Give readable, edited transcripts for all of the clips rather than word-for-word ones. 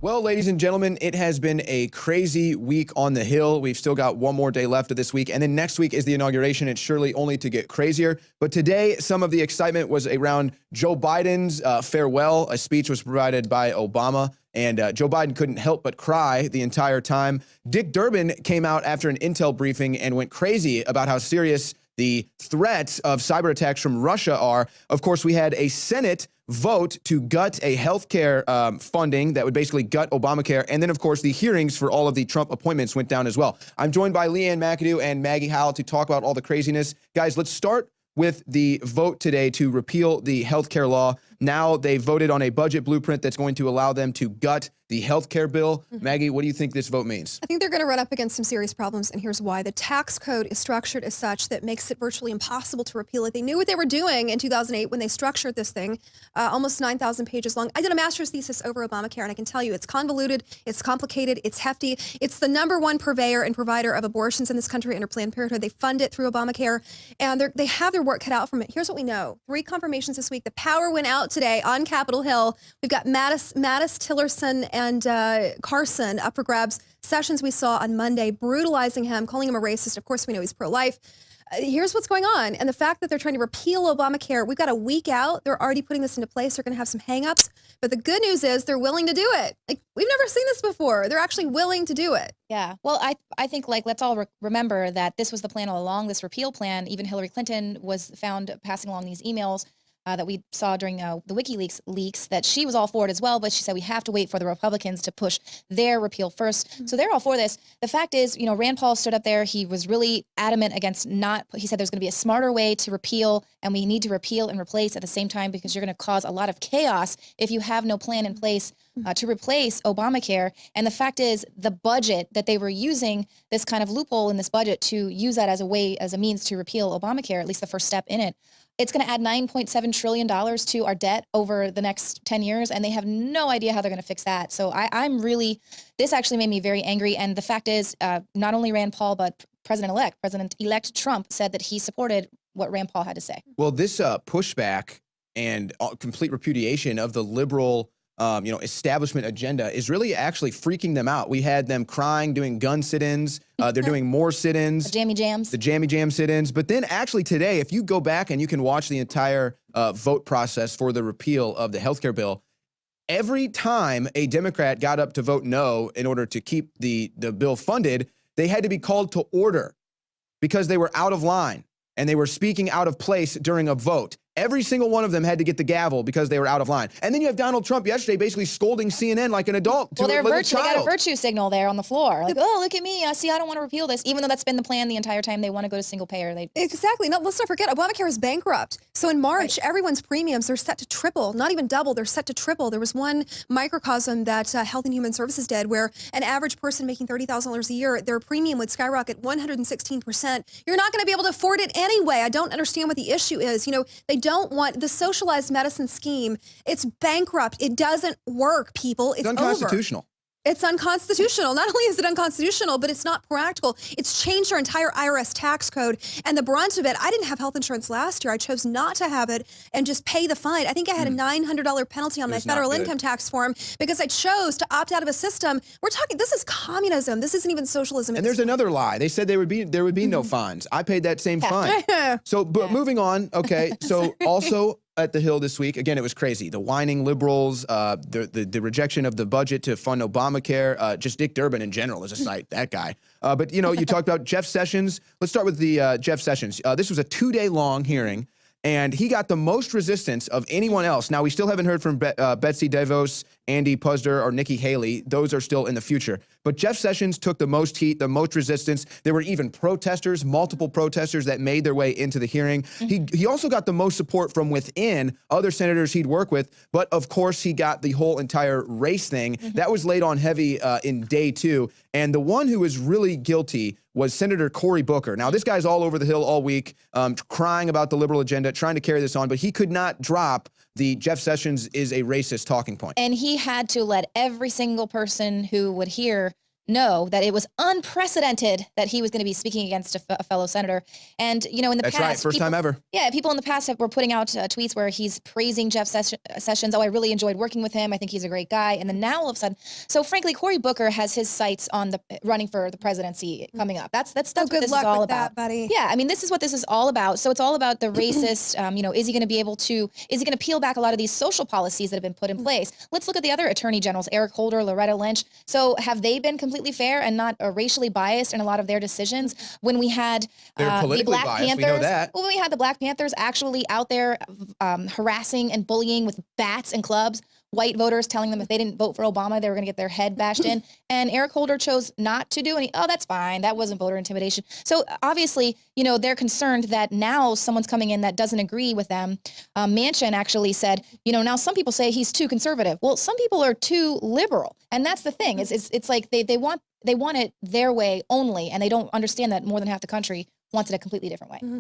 Well, ladies and gentlemen, it has been a crazy week on the Hill. We've still got one more day left of this week, and then next week is the inauguration. It's surely only to get crazier. But today, some of the excitement was around Joe Biden's farewell. A speech was provided by Obama, and Joe Biden couldn't help but cry the entire time. Dick Durbin came out after an intel briefing and went crazy about how serious the threats of cyber attacks from Russia are. Of course, we had a Senate vote to gut a healthcare funding that would basically gut Obamacare. And then, of course, the hearings for all of the Trump appointments went down as well. I'm joined by Leanne McAdoo and Maggie Howell to talk about all the craziness. Guys, let's start with the vote today to repeal the healthcare law. Now they voted on a budget blueprint that's going to allow them to gut the healthcare bill. Maggie, what do you think this vote means? I think they're going to run up against some serious problems, and here's why. The tax code is structured as such that makes it virtually impossible to repeal it. They knew what they were doing in 2008 when they structured this thing, almost 9,000 pages long. I did a master's thesis over Obamacare, and I can tell you it's convoluted, it's complicated, it's hefty. It's the #1 purveyor and provider of abortions in this country under Planned Parenthood. They fund it through Obamacare, and they have their work cut out from it. Here's what we know. 3 confirmations this week. The power went out today on Capitol Hill. We've got Mattis, Tillerson, and Carson up for grabs. Sessions we saw on Monday brutalizing him, calling him a racist. Of course, we know he's pro-life. Here's what's going on. And the fact that they're trying to repeal Obamacare, we've got a week out. They're already putting this into place. They're going to have some hangups. But the good news is they're willing to do it. Like, we've never seen this before. They're actually willing to do it. Yeah. Well, I think, like, let's all remember that this was the plan all along, this repeal plan. Even Hillary Clinton was found passing along these emails that we saw during the WikiLeaks leaks, that she was all for it as well, but she said we have to wait for the Republicans to push their repeal first. So they're all for this. The fact is, you know, Rand Paul stood up there. He was really adamant against he said there's going to be a smarter way to repeal, and we need to repeal and replace at the same time, because you're going to cause a lot of chaos if you have no plan in place to replace Obamacare. And the fact is, the budget that they were using, this kind of loophole in this budget to use that as a means to repeal Obamacare, at least the first step in it, it's going to add $9.7 trillion to our debt over the next 10 years, and they have no idea how they're going to fix that. So this actually made me very angry. And the fact is, not only Rand Paul, but President-elect Trump said that he supported what Rand Paul had to say. Well, this pushback and complete repudiation of the liberal establishment agenda is really actually freaking them out. We had them crying, doing gun sit-ins. They're doing more sit-ins. The Jammy Jams. The Jammy Jam sit-ins. But then actually today, if you go back and you can watch the entire vote process for the repeal of the healthcare bill, every time a Democrat got up to vote no in order to keep the bill funded, they had to be called to order because they were out of line and they were speaking out of place during a vote. Every single one of them had to get the gavel because they were out of line. And then you have Donald Trump yesterday basically scolding CNN like an adult to they a child. They got a virtue signal there on the floor. Like, oh, look at me. See, I don't want to repeal this. Even though that's been the plan the entire time. They want to go to single payer. Exactly. No, let's not forget, Obamacare is bankrupt. So in March, everyone's premiums are set to triple. Not even double. They're set to triple. There was one microcosm that Health and Human Services did where an average person making $30,000 a year, their premium would skyrocket 116%. You're not going to be able to afford it anyway. I don't understand what the issue is. You know, they don't want the socialized medicine scheme. It's bankrupt. It doesn't work, people. It's unconstitutional. It's unconstitutional. Not only is it unconstitutional, but it's not practical. It's changed our entire IRS tax code, and the brunt of it, I didn't have health insurance last year. I chose not to have it and just pay the fine. I think I had a $900 penalty on my federal income tax form because I chose to opt out of a system. We're talking, this is communism. This isn't even socialism. And there's another lie. They said there would be no fines. I paid that same fine. So, but moving on. Okay. So also at the Hill this week, again, it was crazy. The whining liberals, the rejection of the budget to fund Obamacare, just Dick Durbin in general is a sight, that guy. But, you know, you talked about Jeff Sessions. Let's start with the Jeff Sessions. This was a 2-day-long hearing, and he got the most resistance of anyone else. Now, we still haven't heard from Betsy DeVos, Andy Puzder, or Nikki Haley. Those are still in the future. But Jeff Sessions took the most heat, the most resistance. There were even protesters, multiple protesters that made their way into the hearing. He also got the most support from within other senators he'd work with. But of course, he got the whole entire race thing. That was laid on heavy in day 2. And the one who was really guilty was Senator Cory Booker. Now, this guy's all over the Hill all week, crying about the liberal agenda, trying to carry this on, but he could not drop the Jeff Sessions is a racist talking point. And he had to let every single person who would hear know that it was unprecedented that he was going to be speaking against a fellow senator. And, you know, in the That's past, right. First time ever. Yeah, people in the past were putting out tweets where he's praising Jeff Sessions. Oh, I really enjoyed working with him. I think he's a great guy. And then now all of a sudden, so frankly, Cory Booker has his sights on the running for the presidency coming up. That's what good this luck is all with about, that, buddy. Yeah, I mean, this is what this is all about. So it's all about the racist. You know, is he going to be able to? Is he going to peel back a lot of these social policies that have been put in place? Let's look at the other attorney generals, Eric Holder, Loretta Lynch. So have they been completely fair and not racially biased in a lot of their decisions? When we had They're politically the Black biased. Panthers, We know that. well, when we had the Black Panthers actually out there harassing and bullying with bats and clubs, white voters telling them if they didn't vote for Obama, they were going to get their head bashed in. And Eric Holder chose not to do any. Oh, that's fine. That wasn't voter intimidation. So obviously, you know, they're concerned that now someone's coming in that doesn't agree with them. Manchin actually said, you know, now some people say he's too conservative. Well, some people are too liberal. And that's the thing. It's like they want it their way only. And they don't understand that more than half the country wants it a completely different way. Mm-hmm.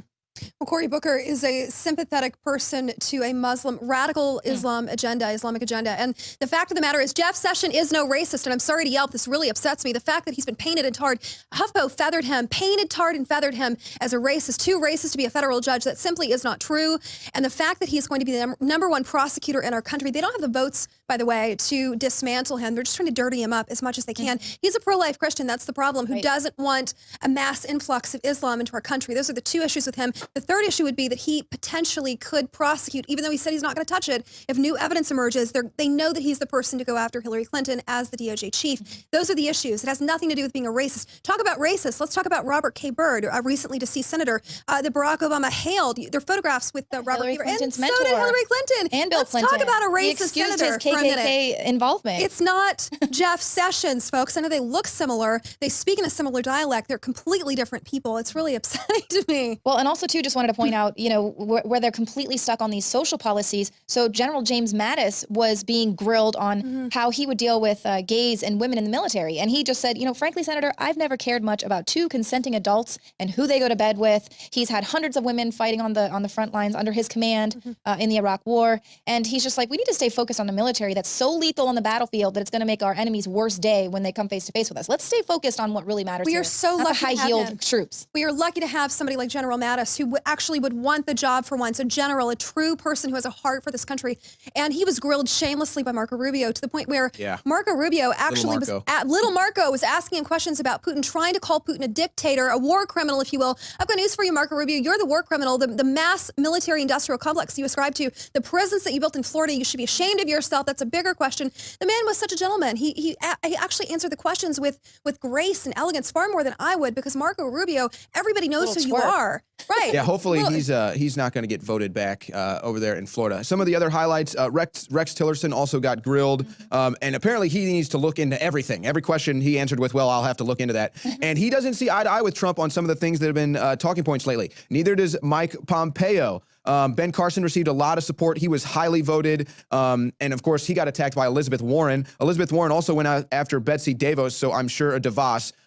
Well, Cory Booker is a sympathetic person to a radical Islamic agenda. And the fact of the matter is Jeff Sessions is no racist. And I'm sorry to yelp, this really upsets me. The fact that he's been painted and tarred, HuffPo feathered him, painted, tarred, and feathered him as a racist, too racist to be a federal judge. That simply is not true. And the fact that he's going to be the number one prosecutor in our country, they don't have the votes, by the way, to dismantle him. They're just trying to dirty him up as much as they can. He's a pro-life Christian. That's the problem, who doesn't want a mass influx of Islam into our country. Those are the two issues with him. The third issue would be that he potentially could prosecute, even though he said he's not going to touch it. If new evidence emerges, they know that he's the person to go after Hillary Clinton as the DOJ chief. Those are the issues. It has nothing to do with being a racist. Talk about racist. Let's talk about Robert K. Byrd, a recently deceased senator that Barack Obama hailed. Their photographs with Robert Hillary K. Clinton's and mentor. so did Hillary Clinton. And Bill Let's Clinton. talk about a He racist excused senator his for a minute. KKK involvement. It's not Jeff Sessions, folks. I know they look similar. They speak in a similar dialect. They're completely different people. It's really upsetting to me. Well, and also, too, just wanted to point out, you know, where they're completely stuck on these social policies. So General James Mattis was being grilled on how he would deal with gays and women in the military. And he just said, you know, frankly, Senator, I've never cared much about two consenting adults and who they go to bed with. He's had hundreds of women fighting on the front lines under his command in the Iraq War. And he's just like, we need to stay focused on the military that's so lethal on the battlefield that it's going to make our enemy's worst day when they come face to face with us. Let's stay focused on what really matters. We here, are so not lucky the to have him. high-heeled troops. We are lucky to have somebody like General Mattis who actually would want the job for once, a general, a true person who has a heart for this country. And he was grilled shamelessly by Marco Rubio to the point where Marco Rubio actually Little Marco was asking him questions about Putin, trying to call Putin a dictator, a war criminal, if you will. I've got news for you, Marco Rubio. You're the war criminal. The mass military industrial complex you ascribe to, the prisons that you built in Florida, you should be ashamed of yourself. That's a bigger question. The man was such a gentleman. He actually answered the questions with grace and elegance far more than I would, because Marco Rubio, everybody knows who you are. Right. Yeah, hopefully he's not going to get voted back over there in Florida. Some of the other highlights, Rex Tillerson also got grilled, and apparently he needs to look into everything. Every question he answered with, well, I'll have to look into that. And he doesn't see eye to eye with Trump on some of the things that have been talking points lately. Neither does Mike Pompeo. Ben Carson received a lot of support. He was highly voted. And of course, he got attacked by Elizabeth Warren. Elizabeth Warren also went out after Betsy DeVos, so I'm sure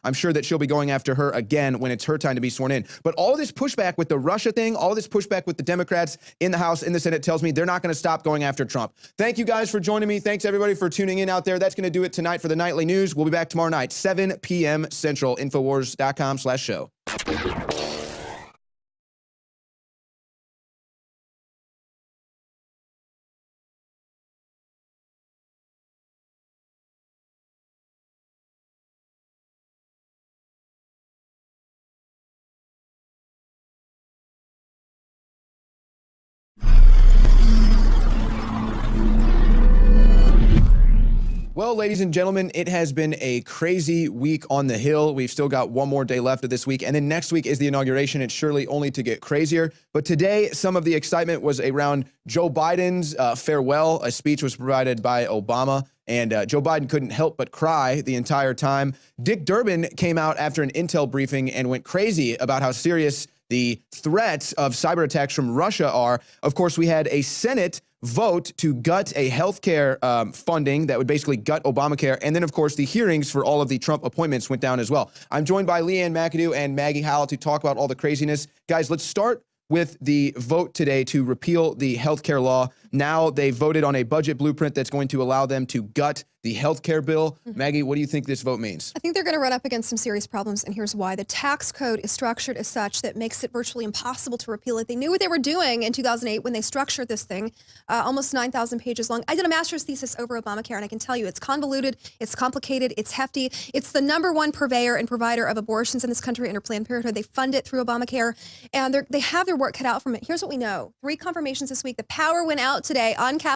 I'm sure that she'll be going after her again when it's her time to be sworn in. But all this pushback with the Russia thing, all this pushback with the Democrats in the House, in the Senate, tells me they're not going to stop going after Trump. Thank you guys for joining me. Thanks everybody for tuning in out there. That's going to do it tonight for the Nightly News. We'll be back tomorrow night, 7 p.m. Central, Infowars.com/show. Well, ladies and gentlemen, it has been a crazy week on the Hill. We've still got one more day left of this week, and then next week is the inauguration. It's surely only to get crazier. But today, some of the excitement was around Joe Biden's farewell. A speech was provided by Obama, and Joe Biden couldn't help but cry the entire time. Dick Durbin came out after an intel briefing and went crazy about how serious the threats of cyber attacks from Russia are. Of course, we had a Senate vote to gut a healthcare funding that would basically gut Obamacare. And then, of course, the hearings for all of the Trump appointments went down as well. I'm joined by Leanne McAdoo and Maggie Howell to talk about all the craziness. Guys, let's start with the vote today to repeal the healthcare law. Now they voted on a budget blueprint that's going to allow them to gut the health care bill. Maggie, what do you think this vote means? I think they're going to run up against some serious problems, and here's why. The tax code is structured as such that makes it virtually impossible to repeal it. They knew what they were doing in 2008 when they structured this thing, almost 9,000 pages long. I did a master's thesis over Obamacare, and I can tell you it's convoluted, it's complicated, it's hefty. It's the #1 purveyor and provider of abortions in this country under Planned Parenthood. They fund it through Obamacare, and they have their work cut out from it. Here's what we know. 3 confirmations this week. The power went out today on Capitol